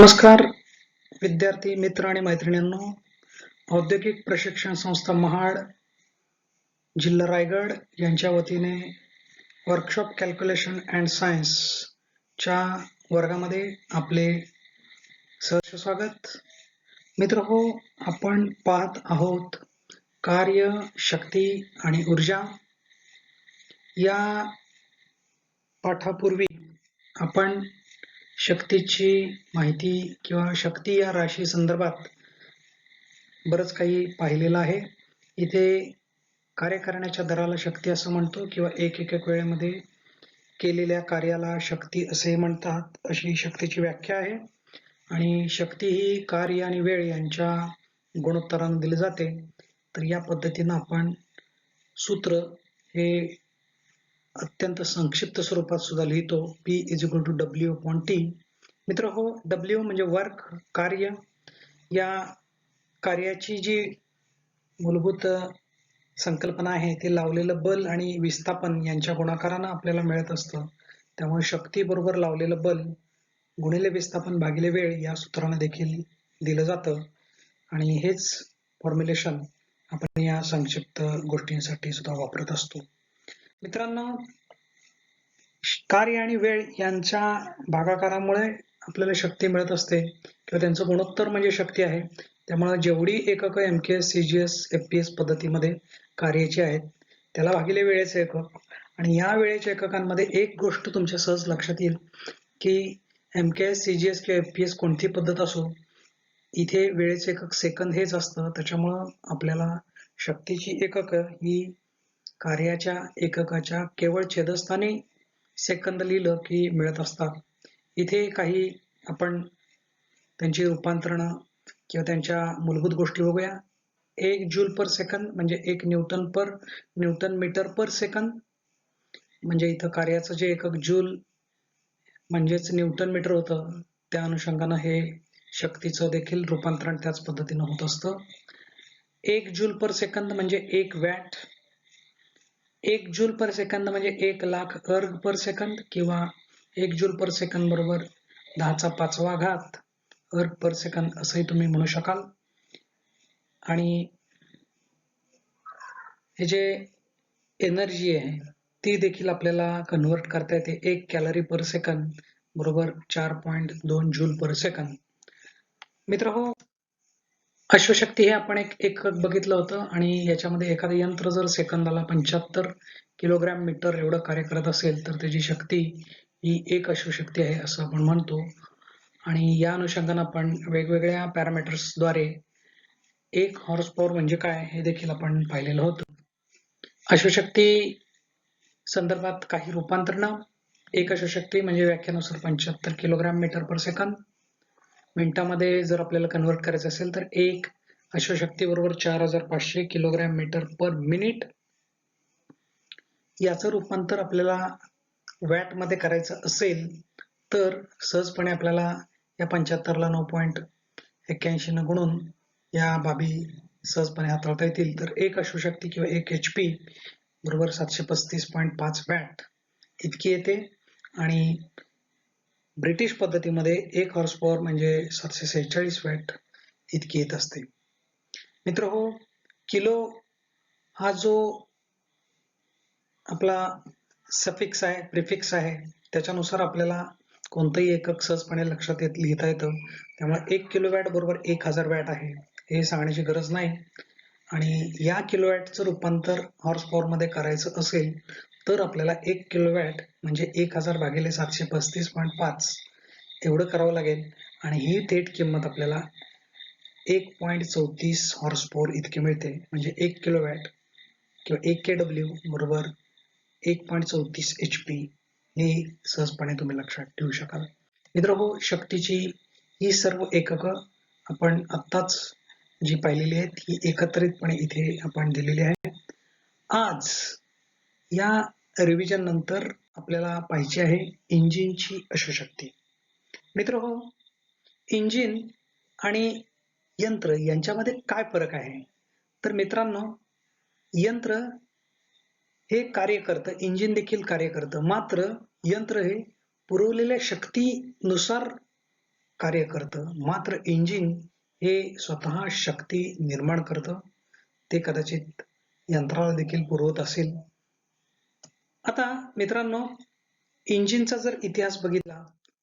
नमस्कार विद्यार्थी मित्र आणि मैत्रिणींनो, औद्योगिक प्रशिक्षण संस्था महाड जिल्हा रायगड यांच्या वतीने वर्कशॉप कॅल्क्युलेशन अँड सायन्स च्या वर्गामध्ये आपले सहर्ष स्वागत. मित्र हो, आपण पाहत आहोत कार्य, शक्ती आणि ऊर्जा. या पाठापूर्वी आपण शक्तीची माहिती किंवा शक्ती या राशी संदर्भात बरंच काही पाहिलेलं आहे. इथे कार्य करण्याच्या दराला शक्ती असं म्हणतो किंवा एक वेळेमध्ये केलेल्या कार्याला शक्ती असे म्हणतात, अशी शक्तीची व्याख्या आहे. आणि शक्ती ही कार्य आणि वेळ यांच्या गुणोत्तराने दिली जाते. तर या पद्धतीनं आपण सूत्र हे अत्यंत संक्षिप्त स्वरूपात सुद्धा लिहितो, P = W/T. मित्र हो, W म्हणजे वर्क, कार्य. या कार्याची जी मूलभूत संकल्पना आहे ती लावलेलं बल आणि विस्थापन यांच्या गुणाकारानं आपल्याला मिळत असतं. त्यामुळे शक्ती बरोबर लावलेलं बल गुणिले विस्थापन भागिले वेळ या सूत्राने देखील दिलं जातं. आणि हेच फॉर्म्युलेशन आपण या संक्षिप्त गोष्टींसाठी सुद्धा वापरत असतो. मित्रांनो, कार्य आणि वेळ यांच्या भागाकारामुळे आपल्याला शक्ती मिळत असते किंवा त्यांचं गुणोत्तर म्हणजे शक्ती आहे. त्यामुळे जेवढी एकक MKS, CGS, FPS पद्धतीमध्ये कार्याची आहेत त्याला भागिले वेळेचे एकक. आणि या वेळेच्या एककांमध्ये एक गोष्ट तुमच्या सहज लक्षात येईल की MKS, CGS किंवा FPS कोणती पद्धत असो, इथे वेळेचे एकक सेकंद हेच असतं. त्याच्यामुळं आपल्याला शक्तीची एकक ही कार्याच्या एककाच्या केवळ छेदस्थानी सेकंद लिहिलं की मिळत असतात. इथे काही आपण त्यांची रूपांतरणं किंवा त्यांच्या मूलभूत गोष्टी बघूया. 1 जूल पर सेकंद म्हणजे 1 न्यूटन मीटर पर सेकंद. म्हणजे इथं कार्याचं जे एकक जूल म्हणजेच न्यूटन मीटर होतं, त्या अनुषंगानं हे शक्तीचं देखील रूपांतरण त्याच पद्धतीनं होत असतं. 1 जूल पर सेकंद म्हणजे 1 वॅट. 1 जूल पर सेकंद म्हणजे 1 लाख अर्ग पर सेकंद किंवा 1 जूल पर सेकंद बरोबर 10⁵ अर्ग पर सेकंद असंही तुम्ही म्हणू शकाल. आणि हे जे एनर्जी आहे ती देखील आपल्याला कन्वर्ट करता येते. 1 कॅलरी पर सेकंद बरोबर 4.2 जूल पर सेकंद. मित्र हो, अश्वशक्ती हे आपण एक एकक बघितलं होतं आणि याच्यामध्ये एखादं यंत्र जर सेकंदाला 75 किलोग्रॅम मीटर एवढं कार्य करत असेल तर त्याची शक्ती ही एक अश्वशक्ती आहे असं आपण म्हणतो. आणि या अनुषंगाने आपण वेगवेगळ्या पॅरामीटर्सद्वारे 1 हॉर्स पॉवर म्हणजे काय हे देखील आपण पाहिलेलं होतं. अश्वशक्ती संदर्भात काही रूपांतरणं. 1 अश्वशक्ती म्हणजे व्याख्यानुसार 75 किलोग्रॅम मीटर पर सेकंद. मिनिटामध्ये जर आपल्याला कन्वर्ट करायचं असेल तर 1 अश्वशक्ती बरोबर 4500 किलोग्रॅम मीटर पर मिनिट. याचं रूपांतर आपल्याला वॅट मध्ये करायचं असेल तर सहजपणे आपल्याला या 75ला 9.81 न गुणून या बाबी सहजपणे हाताळता येतील. तर 1 अश्वशक्ती किंवा 1 HP बरोबर 735.5 वॅट इतकी येते. आणि ब्रिटिश पद्धतीमध्ये 1 हॉर्स पॉवर म्हणजे 746 वॅट इतकी येत असते. मित्र हो, किलो हा जो आपला सफिक्स आहे, प्रिफिक्स आहे, त्याच्यानुसार आपल्याला कोणतंही एकक सहजपणे लक्षात लिहिता येतं. त्यामुळे 1 किलोवॅट बरोबर 1000 वॅट आहे हे सांगण्याची गरज नाही. आणि या किलोवॅटचं रूपांतर हॉर्स पॉवर मध्ये करायचं असेल तर आपल्याला 1 किलोवॅट म्हणजे 1000 भागिले 735.5 एवढं करावं लागेल. आणि ही थेट किंमत आपल्याला 1.34 हॉर्स पॉवर इतकी मिळते. म्हणजे 1 किलोवॅट किंवा 1 kW बरोबर 1.34 HP हे सहजपणे तुम्ही लक्षात ठेवू शकाल. मित्र हो, शक्तीची ही सर्व एककं आपण आत्ताच जी पाहिलेली आहेत ही एकत्रितपणे इथे आपण दिलेली आहे. आज या रिव्हिजन नंतर आपल्याला पाहिजे आहे इंजिनची अश्वशक्ती. मित्र हो, इंजिन आणि यंत्र यांच्यामध्ये काय फरक आहे? तर मित्रांनो, यंत्र हे कार्य करतं, इंजिन देखील कार्य करतं. मात्र यंत्र हे पुरवलेल्या शक्तीनुसार कार्य करतं, मात्र इंजिन हे स्वतः शक्ती निर्माण करतं. ते कदाचित यंत्राला देखील पुरवत असेल. आता मित्रांनो, इंजिनचा जर इतिहास बघितला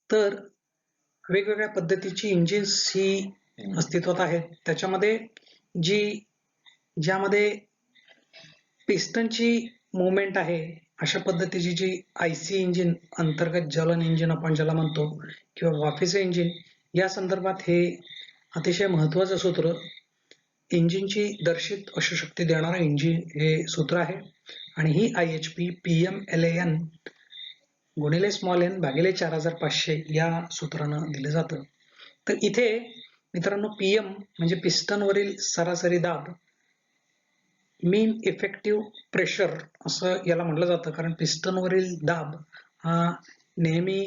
तर वेगवेगळ्या पद्धतीची इंजिन्स ही अस्तित्वात आहेत. त्याच्यामध्ये ज्यामध्ये पिस्टनची मुवमेंट आहे, अशा पद्धतीची जी आयसी इंजिन, अंतर्गत ज्वलन इंजिन आपण ज्याला म्हणतो, किंवा वाफेचे इंजिन, या संदर्भात हे अतिशय महत्वाचं सूत्र, इंजिनची दर्शित अश्वशक्ती देणारं इंजिन हे सूत्र आहे. आणि ही IHP PMLAN गुणिले स्मॉल n भागिले 4500 या सूत्रानं दिलं जातं. तर इथे मित्रांनो, PM म्हणजे पिस्टनवरील सरासरी दाब, मीन इफेक्टिव्ह प्रेशर असं याला म्हटलं जातं, कारण पिस्टनवरील दाब हा नेहमी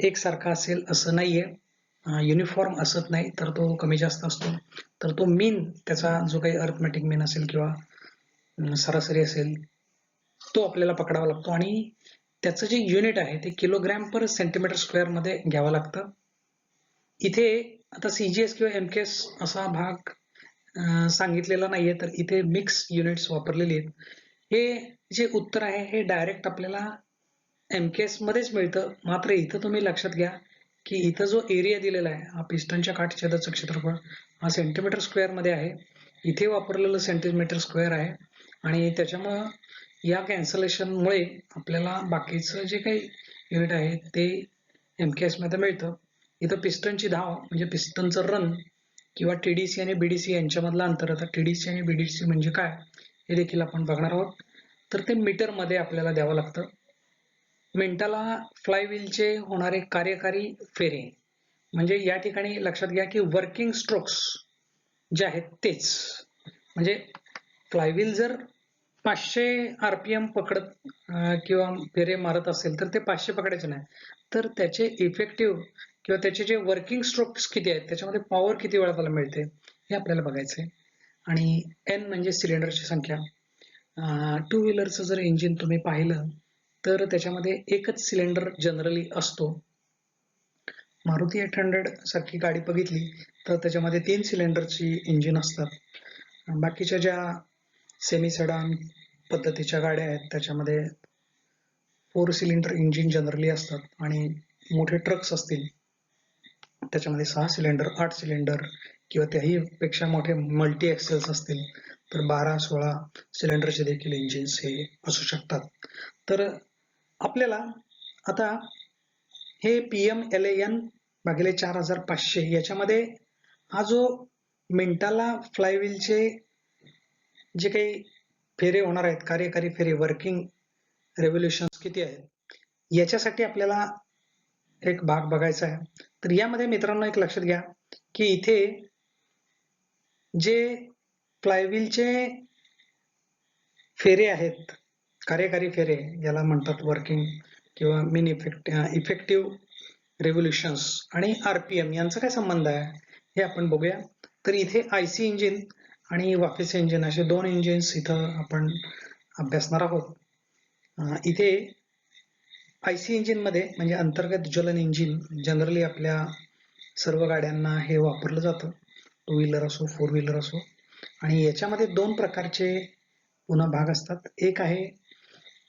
एकसारखा असेल असं नाहीये, युनिफॉर्म असत नाही, तर तो कमी जास्त असतो. तर तो मीन, त्याचा जो काही अर्थमॅटिक मीन असेल किंवा सरासरी असेल, तो आपल्याला पकडावा लागतो आणि त्याचं जे युनिट आहे ते किलोग्रॅम पर सेंटीमीटर स्क्वेअर मध्ये घ्यावं लागतं. इथे आता CGS किंवा MKS असा भाग सांगितलेला नाहीये, तर इथे मिक्स युनिट्स वापरलेली आहेत. हे जे उत्तर आहे हे डायरेक्ट आपल्याला MKS मध्येच मिळतं, मात्र इथं तुम्ही लक्षात घ्या की इथं जो एरिया दिलेला आहे, हा पिस्टनच्या काठछेदाचं क्षेत्रफळ हा सेंटीमीटर स्क्वेअर मध्ये आहे, इथे वापरलेलं सेंटीमीटर स्क्वेअर आहे, आणि त्याच्यामुळं या कॅन्सलेशनमुळे आपल्याला बाकीचं जे काही युनिट आहे ते MKS मध्ये मिळतं. इथं पिस्टनची धाव म्हणजे पिस्टनचं रन किंवा TDC आणि BDC यांच्यामधलं अंतर. आता TDC आणि BDC म्हणजे काय हे देखील आपण बघणार आहोत. तर ते मीटर मध्ये आपल्याला द्यावं लागतं. मिनिटाला फ्लायव्हीलचे होणारे कार्यकारी फेरे, म्हणजे या ठिकाणी लक्षात घ्या की वर्किंग स्ट्रोक्स जे आहेत तेच, म्हणजे फ्लायव्हील जर 500 RPM पकडत किंवा फेरे मारत असेल तर ते 500 पकडायचे नाही, तर त्याचे इफेक्टिव्ह किंवा त्याचे जे वर्किंग स्ट्रोक्स किती आहेत, त्याच्यामध्ये पॉवर किती वेळा त्याला मिळते हे आपल्याला बघायचंय. आणि N म्हणजे सिलेंडरची संख्या. टू व्हीलरचं जर इंजिन तुम्ही पाहिलं तर त्याच्यामध्ये एकच सिलेंडर जनरली असतो. मारुती 800 सारखी गाडी बघितली तर त्याच्यामध्ये 3 सिलेंडरची इंजिन असतात. बाकीच्या ज्या सेमी सेडान पद्धतीच्या गाड्या आहेत त्याच्यामध्ये 4 सिलेंडर इंजिन जनरली असतात, आणि मोठे ट्रक्स असतील त्याच्यामध्ये 6 सिलेंडर, 8 सिलेंडर किंवा त्याही पेक्षा मोठे मल्टी एक्सेल्स असतील तर 12-16 सिलेंडरचे देखील इंजिन्स हे असू शकतात. तर आपल्याला आता हे PMLAN भागिले 4500 याच्यामध्ये हा जो मिनिटाला फ्लायव्हीलचे जे काही फेरे होणार आहेत, कार्यकारी फेरे, वर्किंग रेव्होल्युशन्स किती आहेत, याच्यासाठी आपल्याला एक भाग बघायचा आहे. तर यामध्ये मित्रांनो एक लक्षात घ्या की इथे जे फ्लायव्हीलचे फेरे आहेत, कार्यकारी फेरे याला म्हणतात, वर्किंग किंवा मीन इफेक्टिव्ह रेव्होल्युशन्स, आणि RPM यांचा काय संबंध आहे हे आपण बघूया. तर इथे IC इंजिन आणि वाफेचे इंजिन असे दोन इंजिन्स इथं आपण अभ्यासणार आहोत. इथे IC इंजिन मध्ये म्हणजे अंतर्गत ज्वलन इंजिन जनरली आपल्या सर्व गाड्यांना हे वापरलं जातं, टू व्हीलर असो, फोर व्हीलर असो. आणि याच्यामध्ये दोन प्रकारचे पुन्हा भाग असतात. एक आहे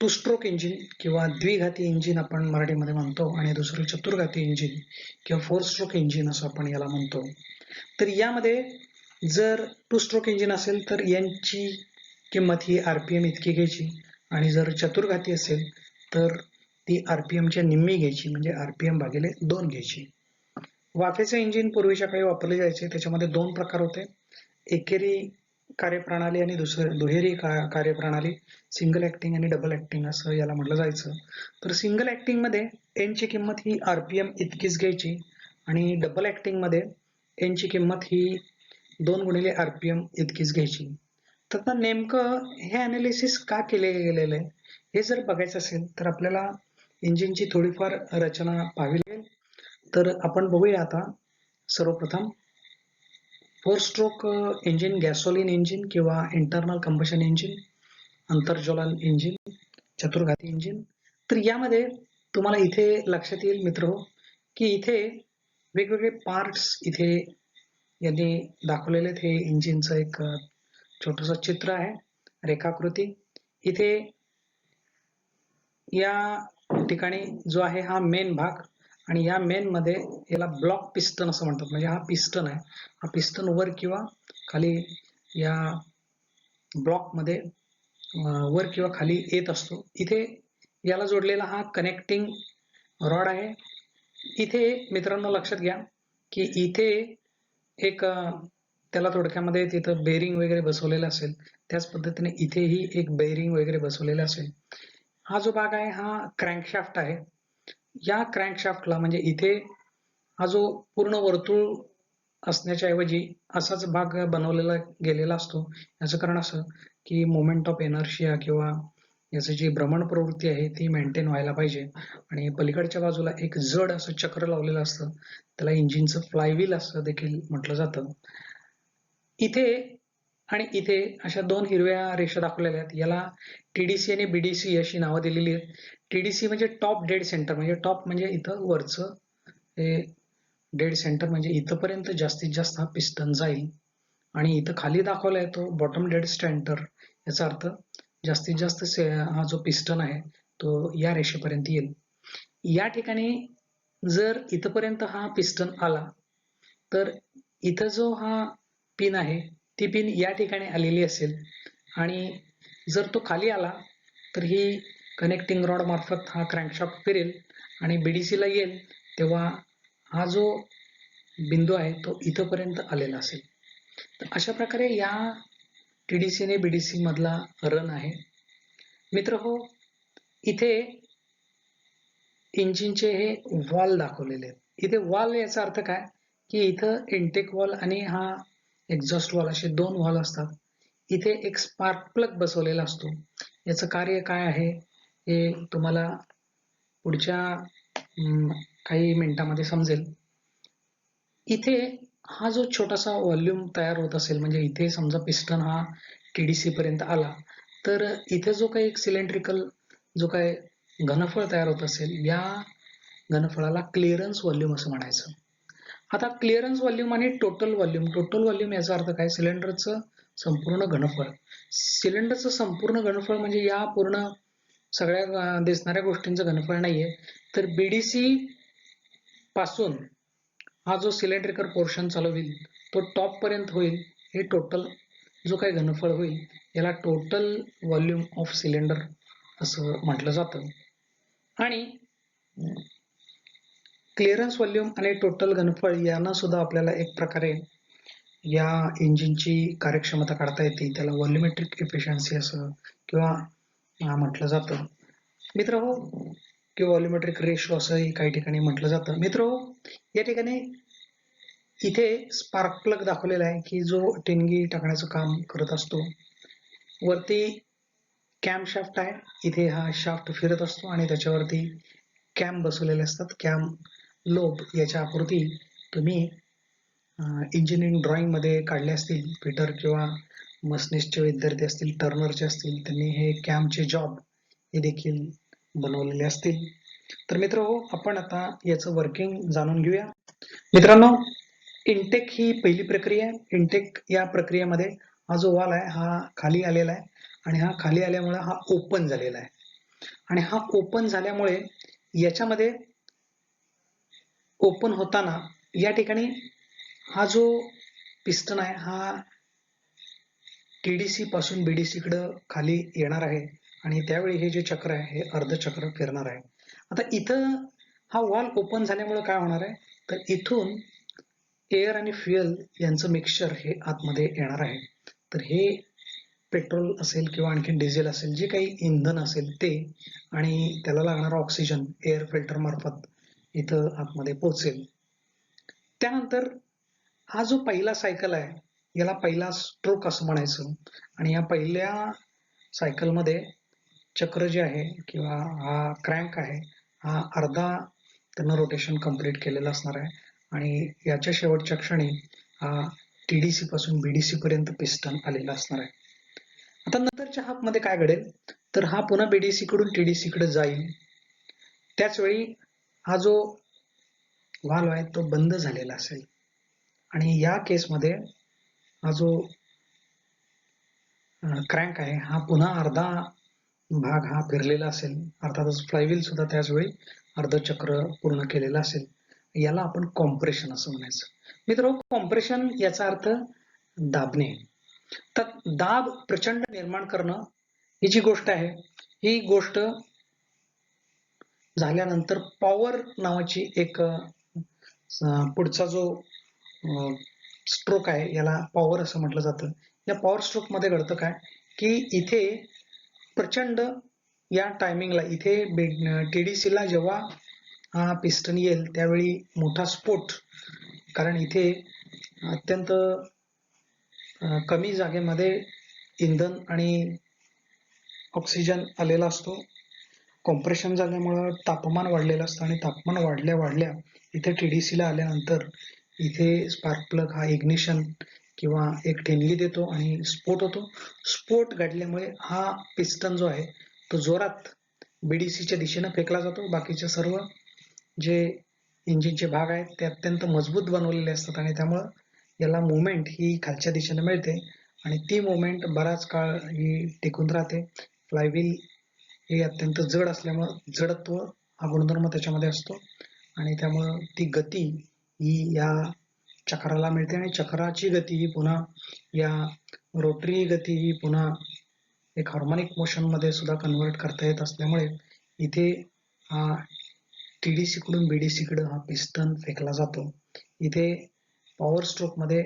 टू स्ट्रोक इंजिन किंवा द्विघाती इंजिन आपण मराठीमध्ये म्हणतो, आणि दुसरं चतुर्घाती इंजिन किंवा फोर स्ट्रोक इंजिन असं आपण याला म्हणतो. तर यामध्ये जर टू स्ट्रोक इंजिन असेल तर यांची किंमत ही RPM इतकी घ्यायची, आणि जर चतुर्घाती असेल तर ती RPMच्या निम्मी घ्यायची, म्हणजे RPM भागिले 2 घ्यायची. वाफेचे इंजिन पूर्वीच्या काळी वापरले जायचे, त्याच्यामध्ये दोन प्रकार होते, एकेरी कार्यप्रणाली आणि दुहेरी कार्यप्रणाली, सिंगल ऍक्टिंग आणि डबल ऍक्टिंग असं याला म्हटलं जायचं. तर सिंगल ऍक्टिंग मध्ये N ची किंमत ही RPM इतकीच घ्यायची, आणि डबल ऍक्टिंग मध्ये N ची किंमत ही 2 गुणिले RPM इतकीच घ्यायची. तर नेमकं हे अनालिसिस का केले गेलेलं आहे हे जर बघायचं असेल तर आपल्याला इंजिनची थोडीफार रचना पाहावी लागेल. तर आपण बघूया आता. सर्वप्रथम four stroke engine, gasoline engine किंवा इंटरनल कंबशन इंजिन, अंतर्ज्वलन इंजिन, चतुर्घाती इंजिन. तर यामध्ये तुम्हाला इथे लक्षात येईल मित्र की इथे वेगवेगळे पार्ट्स इथे यांनी दाखवलेले आहेत. हे इंजिनचं एक छोटंसं चित्र आहे, रेखाकृती. इथे या ठिकाणी जो आहे हा मेन भाग, आणि या मेन मध्ये याला ब्लॉक पिस्टन असं म्हणतात. म्हणजे हा पिस्टन आहे, हा पिस्टन वर किंवा खाली या ब्लॉक मध्ये वर किंवा खाली येत असतो. इथे याला जोडलेला हा कनेक्टिंग रॉड आहे. इथे मित्रांनो लक्षात घ्या की इथे एक त्याला थोडक्यामध्ये तिथं बेरिंग वगैरे बसवलेलं असेल, त्याच पद्धतीने इथेही एक बेरिंग वगैरे बसवलेलं असेल. हा जो भाग आहे हा क्रँकशाफ्ट आहे. या क्रँकशाफ्टला म्हणजे इथे हा जो पूर्ण वर्तुळ असण्याच्या ऐवजी असाच भाग बनवलेला गेलेला असतो. याचं कारण असं की मोमेंट ऑफ इनर्शिया किंवा याची जी भ्रमण प्रवृत्ती आहे ती मेंटेन व्हायला पाहिजे. आणि पलीकडच्या बाजूला एक जड असं चक्र लावलेलं असतं, त्याला इंजिनचं फ्लायव्हील असं देखील म्हटलं जातं. इथे आणि इथे अशा दोन हिरव्या रेषा दाखवलेल्या आहेत. याला टीडीसी आणि बीडीसी अशी नावं दिलेली आहेत. टीडीसी म्हणजे टॉप डेड सेंटर, म्हणजे टॉप म्हणजे इथं वरचं हे डेड सेंटर, म्हणजे इथपर्यंत जास्तीत जास्त हा पिस्टन जाईल. आणि इथं खाली दाखवलाय तो बॉटम डेड सेंटर, याचा अर्थ जास्तीत जास्त हा जो पिस्टन आहे तो या रेषेपर्यंत येईल. या ठिकाणी जर इथपर्यंत हा पिस्टन आला तर इथं जो हा पिन आहे ती पिन या ठिकाणी आलेली असेल, आणि जर तो खाली आला तर ही कनेक्टिंग रॉड मार्फत हा क्रँकशाफ्ट फिरेल आणि बीडीसी ला येईल, तेव्हा हा जो बिंदू आहे तो इथपर्यंत आलेला असेल. तर अशा प्रकारे या टीडीसी आणि बीडीसी मधला रन आहे. मित्र हो, इथे इंजिनचे हे वॉल दाखवलेले आहेत. इथे वॉल याचा अर्थ काय की इथं इनटेक वॉल आणि हा एक्झॉस्ट वॉल असे दोन वॉल असतात. इथे एक स्पार्क प्लग बसवलेला असतो. याचं कार्य काय आहे हे तुम्हाला पुढच्या काही मिनिटांमध्ये समजेल. इथे हा जो छोटासा व्हॉल्यूम तयार होत असेल, म्हणजे इथे समजा पिस्टन हा टीडीसी पर्यंत आला तर इथे जो काही सिलेंड्रिकल जो काही घनफळ तयार होत असेल, या घनफळाला क्लिअरन्स व्हॉल्यूम असं म्हणायचं. आता क्लिअरन्स व्हॉल्यूम आणि टोटल व्हॉल्यूम याचा अर्थ काय, सिलेंडरचं संपूर्ण घनफळ. सिलेंडरचं संपूर्ण घनफळ म्हणजे या पूर्ण सगळ्या दिसणाऱ्या गोष्टींचं घनफळ नाहीये, तर बीडीसी पासून हा जो सिलेंड्रिकल पोर्शन चालू होईल तो टॉप पर्यंत होईल, हे टोटल जो काही घनफळ होईल याला टोटल व्हॉल्यूम ऑफ सिलेंडर असं म्हटलं जातं. आणि क्लिअरन्स व्हॉल्यूम आणि टोटल घनफळ यांना सुद्धा आपल्याला एक प्रकारे या इंजिनची कार्यक्षमता काढता येते. त्याला व्हॉल्यूमेट्रिक एफिशियन्सी असं किंवा म्हटलं जातं. मित्र हो, किंवा व्हॉल्यूमेट्रिक रेशो असंही काही ठिकाणी म्हटलं जातं. मित्र हो, या ठिकाणी इथे स्पार्क प्लग दाखवलेला आहे की जो टिनगी टाकण्याचं काम करत असतो. वरती कॅम शाफ्ट आहे, इथे हा शाफ्ट फिरत असतो आणि त्याच्यावरती कॅम बसवलेले असतात. कॅम लोब याच्या आकृती तुम्ही इंजिनिअरिंग ड्रॉइंग मध्ये काढले असतील. पीटर किंवा मसनिसचे विद्यार्थी असतील, टर्नरचे असतील, त्यांनी हे कॅमचे जॉब हे देखील बनवलेले असतील. तर मित्र हो, आपण आता याचं वर्किंग जाणून घेऊया. मित्रांनो, इनटेक ही पहिली प्रक्रिया आहे. इनटेक या प्रक्रियेमध्ये हा जो वॉल आहे हा खाली आलेला आहे, आणि हा खाली आल्यामुळे हा ओपन झालेला आहे. आणि हा ओपन झाल्यामुळे याच्यामध्ये ओपन होताना या ठिकाणी हा जो पिस्टन आहे हा टीडीसी पासून बीडीसी कडे खाली येणार आहे, आणि त्यावेळी हे जे चक्र आहे हे अर्धचक्र फिरणार आहे. आता इथं हा वॉल ओपन झाल्यामुळे काय होणार आहे, तर इथून एअर आणि फ्युएल यांचं मिक्सचर हे आतमध्ये येणार आहे. तर हे पेट्रोल असेल किंवा आणखी डिझेल असेल, जे काही इंधन असेल ते, आणि त्याला लागणारा ऑक्सिजन एअर फिल्टर मार्फत इथं आतमध्ये पोहोचेल. त्यानंतर हा जो पहिला सायकल आहे याला पहिला स्ट्रोक असं म्हणायचं. आणि या पहिल्या सायकलमध्ये चक्र जे आहे किंवा हा क्रँक आहे हा अर्धा त्यानं रोटेशन कंप्लीट केलेलं असणार आहे, आणि याच्या शेवटच्या क्षणी हा टीडीसी पासून बीडीसी पर्यंत पिस्टन आलेला असणार आहे. आता नंतरच्या हाफ मध्ये काय घडेल, तर हा पुन्हा बीडीसी कडून टीडीसी कडे जाईल. त्याच वेळी हा जो व्हाल्व आहे तो बंद झालेला असेल आणि या केसमध्ये हा जो क्रँक आहे हा पुन्हा अर्धा भाग हा फिरलेला असेल, अर्थातच फ्लायव्हील सुद्धा त्याच वेळी अर्ध चक्र पूर्ण केलेलं असेल. याला आपण कॉम्प्रेशन असं म्हणायचं. मित्रांनो, कॉम्प्रेशन याचा अर्थ दाबणे. तर दाब प्रचंड निर्माण करणं ही जी गोष्ट आहे, ही गोष्ट झाल्यानंतर पॉवर नावाची एक पुढचा जो स्ट्रोक आहे याला पॉवर असं म्हटलं जातं. या पॉवर स्ट्रोक मध्ये घडतं काय की इथे प्रचंड या टायमिंगला इथे TDC ला जेव्हा हा पिस्टन येईल त्यावेळी मोठा स्फोट, कारण इथे अत्यंत कमी जागेमध्ये इंधन आणि ऑक्सिजन आलेला असतो. कॉम्प्रेशन झाल्यामुळं तापमान वाढलेलं असतं आणि तापमान वाढल्या वाढल्या इथे TDC ला आल्यानंतर इथे स्पार्क प्लग हा इग्निशन किंवा एक ठिणगी देतो आणि स्फोट होतो. स्फोट घडल्यामुळे हा पिस्टन जो आहे तो जोरात BDCच्या दिशेने फेकला जातो. बाकीचे सर्व जे इंजिनचे भाग आहेत ते अत्यंत मजबूत बनवलेले असतात आणि त्यामुळं याला मुवमेंट ही खालच्या दिशेने मिळते आणि ती मुवमेंट बराच काळ ही टिकून राहते. फ्लायव्हील हे अत्यंत जड असल्यामुळं जडत्व हा गुणधर्म त्याच्यामध्ये असतो आणि त्यामुळं ती गती ही या चक्राला मिळते आणि चक्राची गती ही पुन्हा या रोटरी गती ही पुन्हा एक हार्मोनिक मोशन मध्ये सुद्धा कन्वर्ट करता येत असल्यामुळे इथे हा TDC कडून BDC कडे हा पिस्टन फेकला जातो. इथे पॉवर स्ट्रोक मध्ये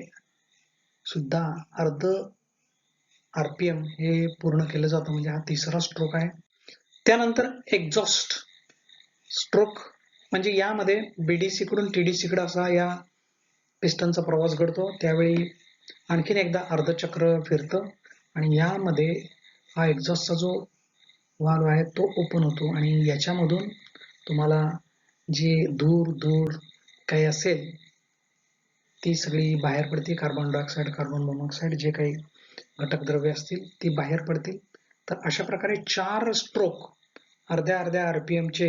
सुद्धा अर्ध RPM हे पूर्ण केलं जातं, म्हणजे हा तिसरा स्ट्रोक आहे. त्यानंतर एक्झॉस्ट स्ट्रोक म्हणजे यामध्ये BDC कडून TDC कडे असा या पिस्टनचा प्रवास घडतो. त्यावेळी आणखीन एकदा अर्धचक्र फिरतं आणि यामध्ये हा एक्झॉस्टचा जो वाल्व आहे तो ओपन होतो आणि याच्यामधून तुम्हाला जे दूर दूर काही असेल ती सगळी बाहेर पडते. कार्बन डायऑक्साईड, कार्बन मोनॉक्साईड जे काही घटक द्रव्य असतील ती बाहेर पडतील. तर अशा प्रकारे 4 स्ट्रोक अर्ध्या अर्ध्या RPM चे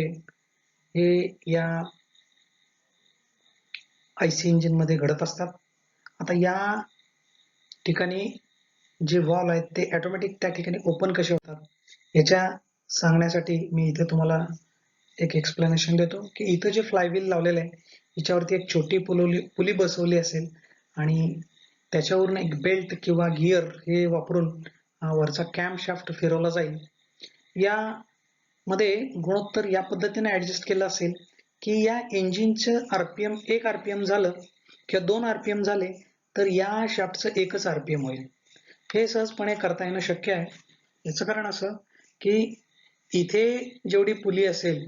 हे या IC इंजिन मध्ये घडत असतात. आता या ठिकाणी जे वॉल्व आहेत ते ऑटोमॅटिक त्या ठिकाणी ओपन कसे होतात याच्या सांगण्यासाठी मी इथे तुम्हाला एक एक्सप्लेनेशन देतो की इथं जे फ्लायव्हील लावलेलं आहे याच्यावरती एक छोटी पुली बसवली असेल आणि त्याच्यावरून एक बेल्ट किंवा गिअर हे वापरून वरचा कॅम शाफ्ट फिरवला जाईल. या मध्ये गुणोत्तर या पद्धतीने ऍडजस्ट केलं असेल की या इंजिनचं RPM 1 RPM झालं किंवा 2 RPM झाले तर या शाफ्टचं एकच RPM होईल. हे सहजपणे करता येणं शक्य आहे. याचं कारण असं की इथे जेवढी पुली असेल,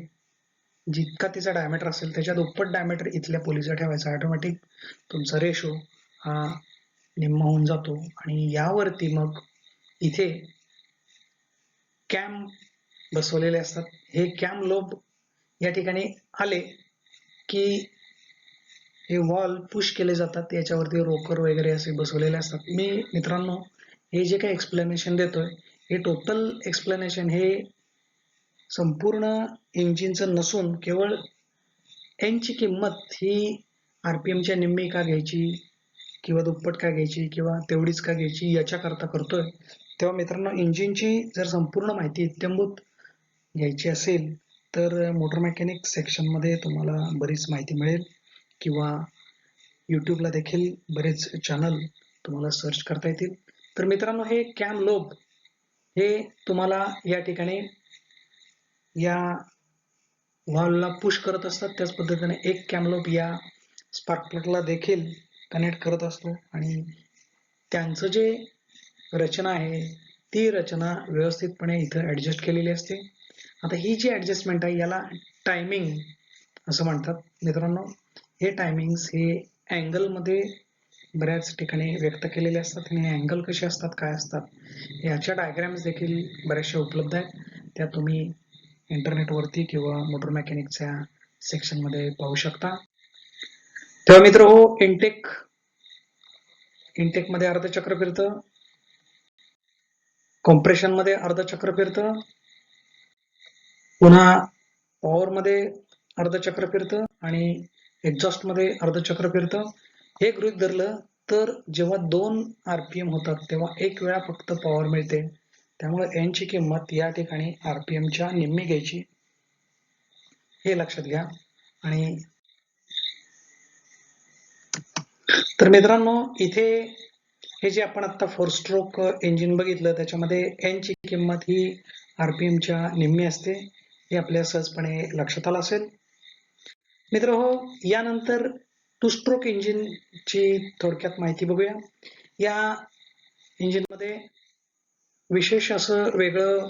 जितका तिचा डायमीटर असेल त्याच्या दुप्पट डायमीटर इथल्या पुलीचा ठेवायचा, ऑटोमॅटिक तुमचा रेशो हा निम्मा होऊन जातो आणि यावरती मग इथे कॅम बसवलेले असतात. हे कॅम लोब या ठिकाणी आले की हे वॉल पुश केले जातात. याच्यावरती रोकर वगैरे असे बसवलेले असतात. मी मित्रांनो हे जे काही एक्सप्लेनेशन देतोय हे टोटल एक्सप्लेनेशन हे संपूर्ण इंजिनचं नसून केवळ एनची किंमत ही RPMच्या निम्मी का घ्यायची किंवा दुप्पट का घ्यायची किंवा तेवढीच का घ्यायची याच्याकरता करतोय. तेव्हा मित्रांनो इंजिनची जर संपूर्ण माहिती इत्थंभूत घ्यायची असेल तर मोटर मेकॅनिक सेक्शनमध्ये तुम्हाला बरीच माहिती मिळेल किंवा यूट्यूबला देखील बरेच चॅनल तुम्हाला सर्च करता येतील. तर मित्रांनो हे कॅम लोब हे तुम्हाला या ठिकाणी या व्हॉल्वला पुश करत असतात. त्याच पद्धतीने एक कॅम लोब या स्पार्क प्लगला देखील कनेक्ट करत असतो आणि त्यांचं जे रचना आहे ती रचना व्यवस्थितपणे इथं ऍडजस्ट केलेली असते. आता ही जी ऍडजस्टमेंट आहे याला टायमिंग असं म्हणतात. मित्रांनो हे टायमिंग्स हे अँगल मध्ये बऱ्याच ठिकाणी व्यक्त केलेले असतात आणि हे अँगल कसे असतात काय असतात याच्या डायग्राम्स देखील बऱ्याचशा उपलब्ध आहेत. त्या तुम्ही इंटरनेटवरती किंवा मोटर मेकॅनिकच्या सेक्शनमध्ये पाहू शकता. तेव्हा मित्र हो इनटेक मध्ये अर्धचक्र फिरतं, कॉम्प्रेशन मध्ये अर्धचक्र फिरतं, पुन्हा पॉवर मध्ये अर्धचक्र फिरतं आणि एक्झॉस्ट मध्ये अर्धचक्र फिरतं. हे गृहीत धरलं तर जेव्हा 2 RPM होतात तेव्हा एक वेळा फक्त पॉवर मिळते. त्यामुळे n ची किंमत या ठिकाणी RPM च्या निम्मी घ्यायची, हे लक्षात घ्या. आणि तर मित्रांनो, इथे हे जे आपण आता 4 स्ट्रोक इंजिन बघितलं त्याच्यामध्ये n ची किंमत ही RPM च्या निम्मी असते, हे आपल्या सहजपणे लक्षात आलं असेल. मित्रहो, यानंतर 2 स्ट्रोक इंजिनची थोडक्यात माहिती बघूया. या इंजिनमध्ये विशेष असं वेगळं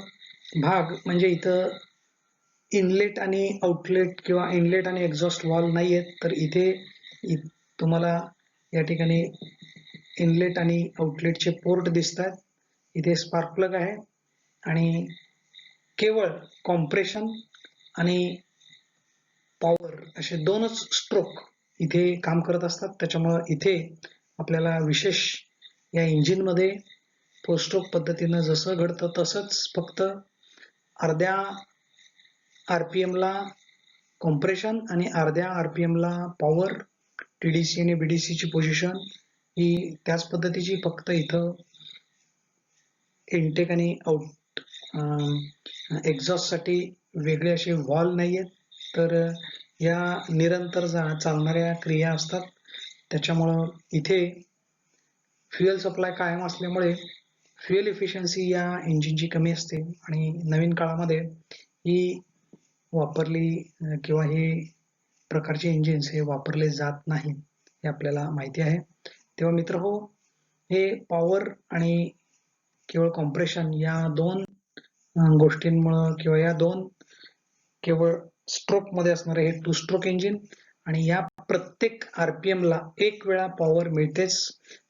भाग म्हणजे इथं इनलेट आणि आउटलेट किंवा इनलेट आणि एक्झॉस्ट व्हॉल्व नाही आहेत, तर इथे तुम्हाला या ठिकाणी इनलेट आणि आउटलेटचे पोर्ट दिसतात. इथे स्पार्क प्लग आहे आणि केवळ कॉम्प्रेशन आणि पॉवर असे दोनच स्ट्रोक इथे काम करत असतात. त्याच्यामुळं इथे आपल्याला विशेष या इंजिनमध्ये 4 स्ट्रोक पद्धतीनं जसं घडतं तसंच फक्त अर्ध्या RPM ला कॉम्प्रेशन आणि अर्ध्या RPM ला पॉवर, TDC आणि BDC ची पोझिशन ही त्याच पद्धतीची, फक्त इथं इनटेक आणि आउट एक्झॉस्ट साठी वेगळे असे व्हॉल्व नाही आहेत. तर या निरंतर चालणाऱ्या क्रिया असतात. त्याच्यामुळं इथे फ्युएल सप्लाय कायम असल्यामुळे फ्युएल इफिशियन्सी या इंजिनची कमी असते आणि नवीन काळामध्ये ही वापरली किंवा हे प्रकारचे इंजिन्स हे वापरले जात नाहीत, हे आपल्याला माहिती आहे. तेव्हा मित्र हो, हे पॉवर आणि केवळ कॉम्प्रेशन या दोन गोष्टींमुळे किंवा या दोन केवळ स्ट्रोक मध्ये असणारे हे 2 स्ट्रोक इंजिन, आणि या प्रत्येक RPM ला एक वेळा पॉवर मिळतेच,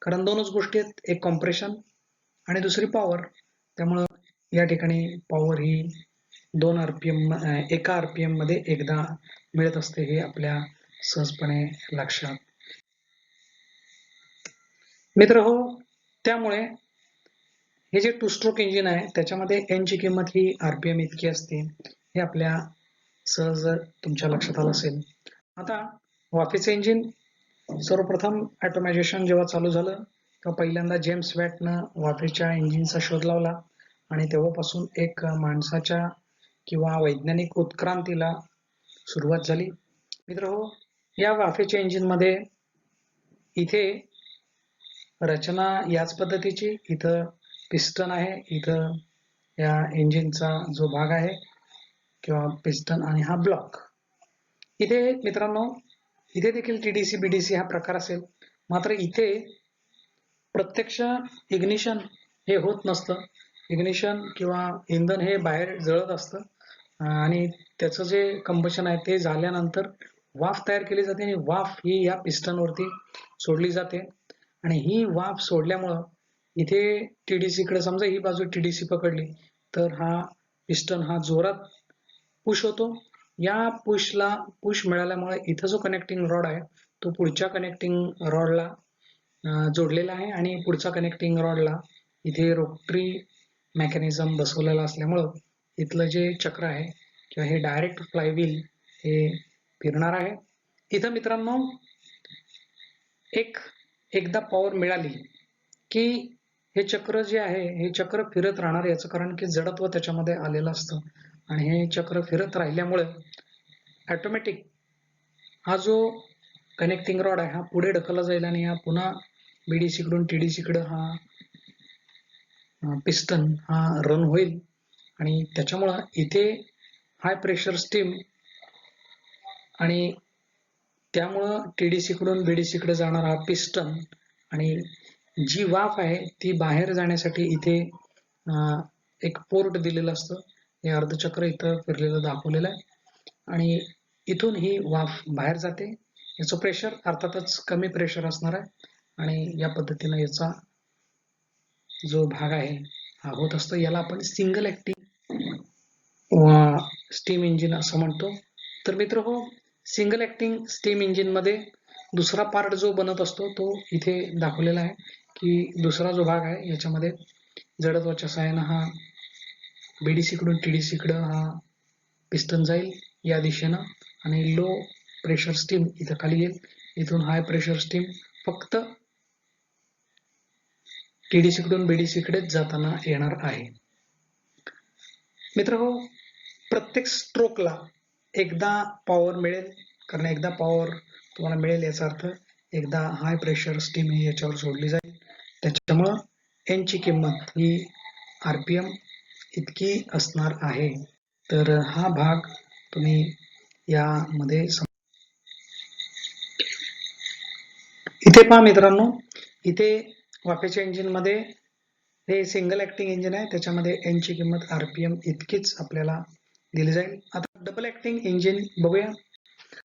कारण दोनच गोष्टी आहेत, एक कॉम्प्रेशन आणि दुसरी पॉवर. त्यामुळं या ठिकाणी पॉवर ही 2 RPM एका RPM मध्ये एकदा मिळत असते, हे आपल्या सहजपणे लक्षात. मित्र हो, त्यामुळे हे जे 2 स्ट्रोक इंजिन आहे त्याच्यामध्ये n ची किंमत ही RPM इतकी असते, हे आपल्या सहज तुमच्या लक्षात आलं असेल. आता वाफेचे इंजिन सर्वप्रथम ऑटोमायझेशन जेव्हा चालू झालं तेव्हा पहिल्यांदा जेम्स वॅटनं वाफेच्या इंजिनचा शोध लावला आणि तेव्हापासून एक माणसाच्या किंवा वैज्ञानिक उत्क्रांतीला सुरुवात झाली. मित्र हो, या वाफेच्या इंजिनमध्ये इथे रचना याच पद्धतीची, इथं पिस्टन आहे, इथं या इंजिनचा जो भाग आहे किंवा पिस्टन आणि हा ब्लॉक. इथे मित्रांनो, इथे देखील TDC BDC हा प्रकार असेल, मात्र इथे प्रत्यक्ष इग्निशन हे होत नसतं. इग्निशन किंवा इंधन हे बाहेर जळत असतं आणि त्याचं जे कंबशन आहे ते झाल्यानंतर वाफ तयार केली जाते आणि वाफ ही या पिस्टनवरती सोडली जाते. आणि ही वाफ सोडल्यामुळं इथे TDC कडे, समजा ही बाजू TDC पकडली तर हा पिस्टन हा जोरात पुश होतो. या पुश मिळाल्यामुळे इथं जो कनेक्टिंग रॉड आहे तो पुढच्या कनेक्टिंग रॉडला जोडलेला आहे आणि पुढचा कनेक्टिंग रॉडला इथे रोटरी मेकॅनिझम बसवलेला असल्यामुळं इथलं जे चक्र आहे किंवा हे डायरेक्ट फ्लायव्हील हे फिरणार आहे. इथं मित्रांनो, एकदा पॉवर मिळाली की हे चक्र जे आहे हे चक्र फिरत राहणार, याचं कारण की जडत्व त्याच्यामध्ये आलेलं असतं आणि हे चक्र फिरत राहिल्यामुळे ऑटोमॅटिक हा जो कनेक्टिंग रॉड आहे हा पुढे ढकलला जाईल आणि हा पुन्हा BDC कडून TDC कडे हा पिस्टन हा रन होईल आणि त्याच्यामुळं इथे हाय प्रेशर स्टीम आणि त्यामुळं TDC कडून BDC कडे जाणारा हा पिस्टन आणि जी वाफ आहे ती बाहेर जाण्यासाठी इथे एक पोर्ट दिलेलं असतं. हे अर्धचक्र इथं फिरलेलं दाखवलेलं आहे आणि इथून ही वाफ बाहेर जाते. याचं प्रेशर अर्थातच कमी प्रेशर असणार आहे आणि या पद्धतीनं याचा जो भाग आहे हा होत असतो. याला आपण सिंगल ऍक्टिंग स्टीम इंजिन असं म्हणतो. तर मित्र हो, सिंगल ऍक्टिंग स्टीम इंजिन मध्ये दुसरा पार्ट जो बनत असतो तो इथे दाखवलेला आहे की दुसरा जो भाग आहे याच्यामध्ये जडत्वाच्या सहाय्यानं हा BDC कडून TDC कडे हा पिस्टन जाईल या दिशेनं आणि लो प्रेशर स्टीम इथं खाली येईल, इथून हाय प्रेशर स्टीम फक्त TDC कडून BDC कडेच जाताना येणार आहे. मित्रांनो, प्रत्येक स्ट्रोकला एकदा पॉवर मिळेल, कारण एकदा पॉवर तुम्हाला मिळेल याचा अर्थ एकदा हाय प्रेशर स्टीम ही याच्यावर सोडली जाईल. त्याच्यामुळं एन ची किंमत ही RPM इतकी असणार आहे. तर हा भाग तुम्ही यामध्ये इथे पहा मित्रांनो, इथे वाफेच्या इंजिन मध्ये हे सिंगल ऍक्टिंग इंजिन आहे, त्याच्यामध्ये एन ची किंमत RPM इतकीच आपल्याला दिली जाईल. आता डबल ऍक्टिंग इंजिन बघूया.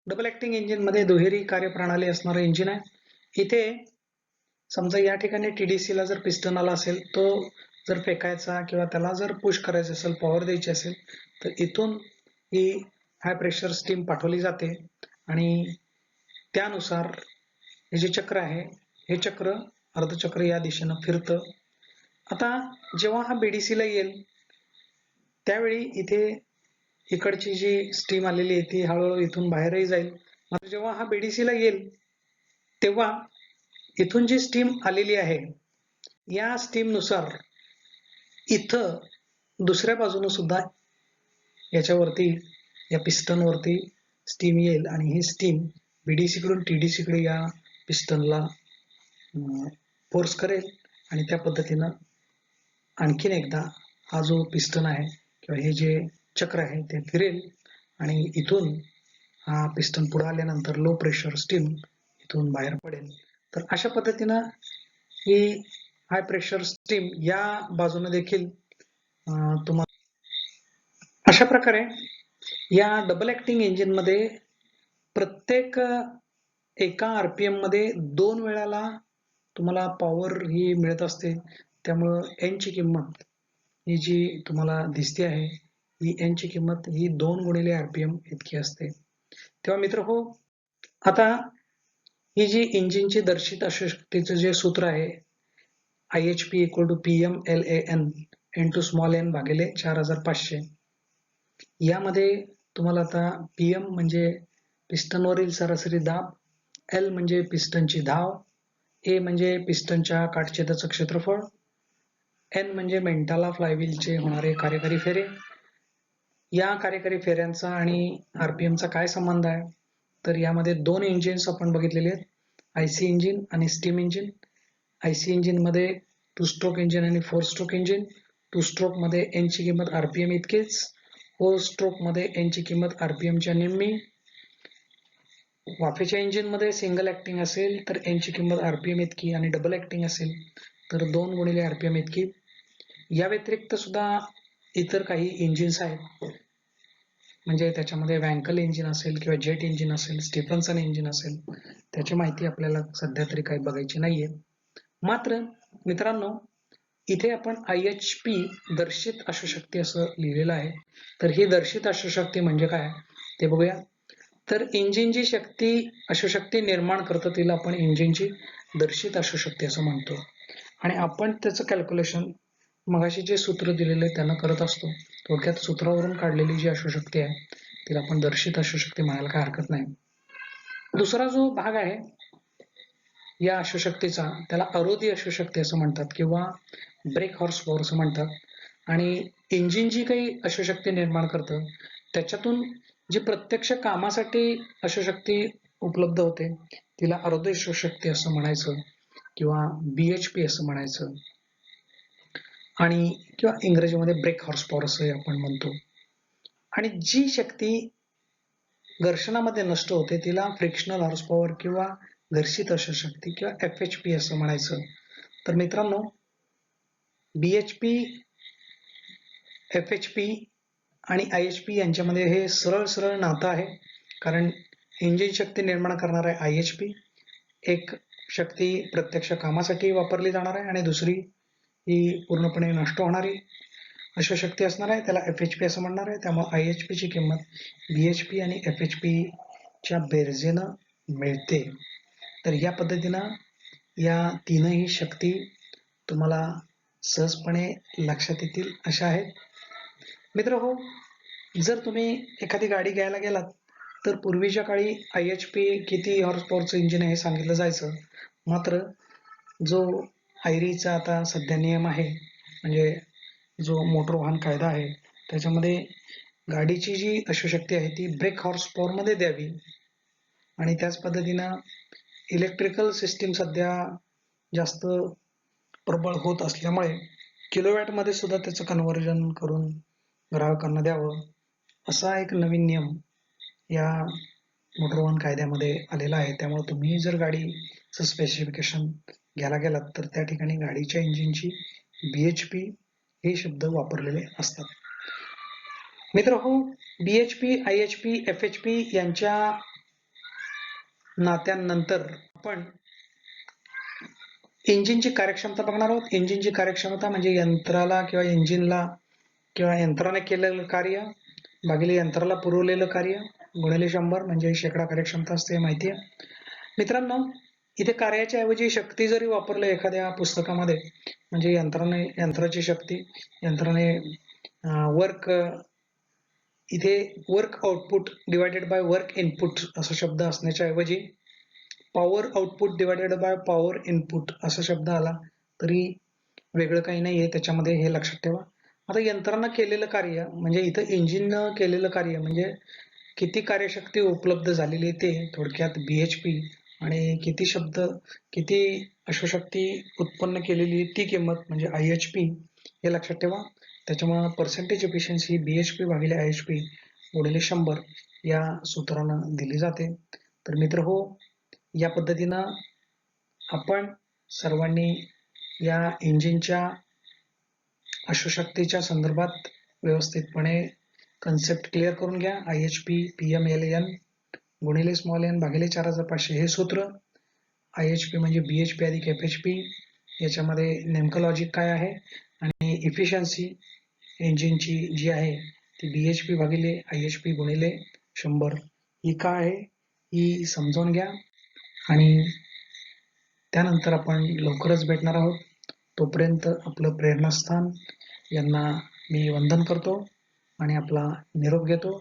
डबल ऍक्टिंग इंजिन मध्ये दुहेरी कार्यप्रणाली असणारं इंजिन आहे. इथे समजा या ठिकाणी TDC ला जर पिस्टन आला असेल, तो जर फेकायचा किंवा त्याला जर पुश करायचं असेल, पॉवर द्यायची असेल, तर इथून ही हाय प्रेशर स्टीम पाठवली जाते आणि त्यानुसार हे जे चक्र आहे, हे चक्र अर्धचक्र या दिशेनं फिरतं. आता जेव्हा हा BDC ला येईल त्यावेळी इथे इकडची जी स्टीम आलेली आहे ती हळूहळू इथून बाहेरही जाईल. मात्र जेव्हा हा BDC ला येईल तेव्हा इथून जी स्टीम आलेली आहे या स्टीम नुसार इथं दुसऱ्या बाजूने सुद्धा याच्यावरती या पिस्टन वरती स्टीम येईल आणि ही स्टीम BDC कडून TDC कडे या पिस्टनला फोर्स करेल आणि त्या पद्धतीनं आणखीन एकदा हा जो पिस्टन आहे किंवा हे जे चक्र आहे ते फिरेल आणि इथून हा पिस्टन पुढे आल्यानंतर लो प्रेशर स्टीम इथून बाहेर पडेल. तर अशा पद्धतीनं ही हाय प्रेशर स्टीम या बाजूने देखील तुम्हाला अशा प्रकारे या डबल ऍक्टिंग इंजिन मध्ये प्रत्येक एका RPM मध्ये 2 वेळाला तुम्हाला पॉवर ही मिळत असते. त्यामुळं एन ची किंमत ही जी तुम्हाला दिसते आहे ही एन ची किंमत ही 2 गुणिले RPM इतकी असते. तेव्हा मित्र हो, आता ही जी इंजिनची दर्शित अशक्तीचं जे सूत्र आहे IHP = PM LAN × small n भागिले 4500, यामध्ये तुम्हाला आता PM म्हणजे पिस्टनवरील सरासरी दाब, L म्हणजे पिस्टनची धाव, A म्हणजे पिस्टनच्या काटछेदाचं क्षेत्रफळ, N म्हणजे मेंटाला फ्लायव्हीलचे होणारे कार्यकारी फेरे. या कार्यकारी फेऱ्यांचा आणि RPM चा काय संबंध आहे? तर यामध्ये 2 इंजिन्स आपण बघितलेले आहेत, IC इंजिन आणि स्टीम इंजिन. IC इंजिन मध्ये 2 स्ट्रोक इंजिन आणि 4 स्ट्रोक इंजिन. 2 स्ट्रोक मध्ये N ची किंमत RPM इतकीच, 4 स्ट्रोक मध्ये N ची किंमत RPM च्या निम्मी. वाफेच्या इंजिन मध्ये सिंगल ऍक्टिंग असेल तर N ची किंमत RPM इतकी आणि डबल ऍक्टिंग असेल तर 2 गुणिले RPM इतकी. या व्यतिरिक्त सुद्धा इतर काही इंजिन्स आहेत, म्हणजे त्याच्यामध्ये वँकल इंजिन असेल किंवा जेट इंजिन असेल, स्टीफन्सन इंजिन असेल, त्याची माहिती आपल्याला सध्या तरी काही बघायची नाहीये. मात्र मित्रांनो, इथे आपण IHP दर्शित अश्वशक्ती असं लिहिलेलं आहे. तर ही दर्शित अश्वशक्ती म्हणजे काय ते बघूया. तर इंजिन जी शक्ती अश्वशक्ती निर्माण करतं तिला आपण इंजिनची दर्शित अश्वशक्ती असं म्हणतो आणि आपण त्याचं कॅल्क्युलेशन मगाशी जे सूत्र दिलेले त्यानं करत असतो. थोडक्यात सूत्रावरून काढलेली जी अश्वशक्ती आहे तिला आपण दर्शित अश्वशक्ती म्हणायला काय हरकत नाही. दुसरा जो भाग आहे या अश्वशक्तीचा त्याला अरोधी अश्वशक्ती असं म्हणतात किंवा ब्रेक हॉर्स पॉवर असं म्हणतात. आणि इंजिन जी काही अश्वशक्ती निर्माण करतं त्याच्यातून जी प्रत्यक्ष कामासाठी अश्वशक्ती उपलब्ध होते तिला अरोधी अश्वशक्ती असं म्हणायचं किंवा BHP असं म्हणायचं आणि किंवा इंग्रजीमध्ये ब्रेक हॉर्स पॉवर असं आपण म्हणतो. आणि जी शक्ती घर्षणामध्ये नष्ट होते तिला फ्रिक्शनल हॉर्स पॉवर किंवा घर्षित अश्वशक्ती किंवा FHP असं म्हणायचं. तर मित्रांनो, BHP, FHP आणि IHP यांच्यामध्ये हे सरळ नातं आहे, कारण इंजिन शक्ती निर्माण करणार आहे IHP, एक शक्ती प्रत्यक्ष कामासाठी वापरली जाणार आहे आणि दुसरी ही पूर्णपणे नष्ट होणारी अश्वशक्ती असणार आहे, त्याला FHP असं म्हणणार आहे. त्यामुळे IHP ची किंमत BHP आणि FHP च्या बेरजेनं मिळते. तर या पद्धतीनं या तीनही शक्ती तुम्हाला सहजपणे लक्षात येतील अशा आहेत. मित्र हो, जर तुम्ही एखादी गाडी घ्यायला गेलात तर पूर्वीच्या काळी IHP किती हॉर्स पॉवरचं इंजिन आहे हे सांगितलं जायचं. मात्र जो आयरीचा आता सध्या नियम आहे, म्हणजे जो मोटर वाहन कायदा आहे, त्याच्यामध्ये गाडीची जी अश्वशक्ती आहे ती ब्रेक हॉर्स पॉवरमध्ये द्यावी. आणि त्याच पद्धतीनं इलेक्ट्रिकल सिस्टीम सध्या जास्त प्रबळ होत असल्यामुळे किलोवॅटमध्ये सुद्धा त्याचं कन्व्हर्जन करून ग्राहकांना द्यावं, असा एक नवीन नियम या मोटर वाहन कायद्यामध्ये आलेला आहे. त्यामुळे तुम्ही जर गाडीचं स्पेसिफिकेशन घ्यायला गेलात तर त्या ठिकाणी गाडीच्या इंजिनची BHP हे शब्द वापरलेले असतात. मित्रहो, BHP, IHP, FHP यांच्या नात्यानंतर आपण इंजिनची कार्यक्षमता बघणार आहोत. इंजिनची कार्यक्षमता म्हणजे यंत्राला किंवा इंजिनला किंवा यंत्राने केलेलं कार्य भागिले यंत्राला पुरवलेलं कार्य गुणिले 100 म्हणजे शेकडा कार्यक्षमता असते, माहिती आहे. मित्रांनो, इथे कार्याच्या ऐवजी शक्ती जरी वर्क एखाद्या पुस्तकामध्ये म्हणजे यंत्राची शक्ती, यंत्राने वर्क, इथे work output divided by work input असा शब्द असण्याच्या ऐवजी power output divided by power input असा शब्द आला तरी वेगळं काही नाहीये त्याच्यामध्ये, हे लक्षात ठेवा. आता यंत्रानं केलेलं कार्य म्हणजे इथं इंजिननं केलेलं कार्य म्हणजे किती कार्यशक्ती उपलब्ध झालेली ते थोडक्यात BHP, आणि किती अश्वशक्ती उत्पन्न केलेली ती किंमत म्हणजे IHP, हे लक्षात ठेवा. त्याच्यामुळे पर्सेंटेज एफिशियन्सी BHP भागिले IHP गुणिले 100 या सूत्रानं दिली जाते. तर मित्र हो, या पद्धतीनं आपण सर्वांनी या इंजिनच्या अश्वशक्तीच्या संदर्भात व्यवस्थितपणे कन्सेप्ट क्लिअर करून घ्या. IHP PMLN गुणिले स्मॉल n भागिले 4500 हे सूत्र. IHP म्हणजे BHP अधिक FHP, याच्यामध्ये नेमकं लॉजिक काय आहे, आणि इफिशियन्सी इंजिनची जी आहे ती BHP भागिले IHP गुणिले 100 ही काय आहे ही समजावून घ्या. आणि त्यानंतर आपण लवकरच भेटणार आहोत. तोपर्यंत आपलं प्रेरणास्थान यांना मी वंदन करतो आणि आपला निरोप घेतो.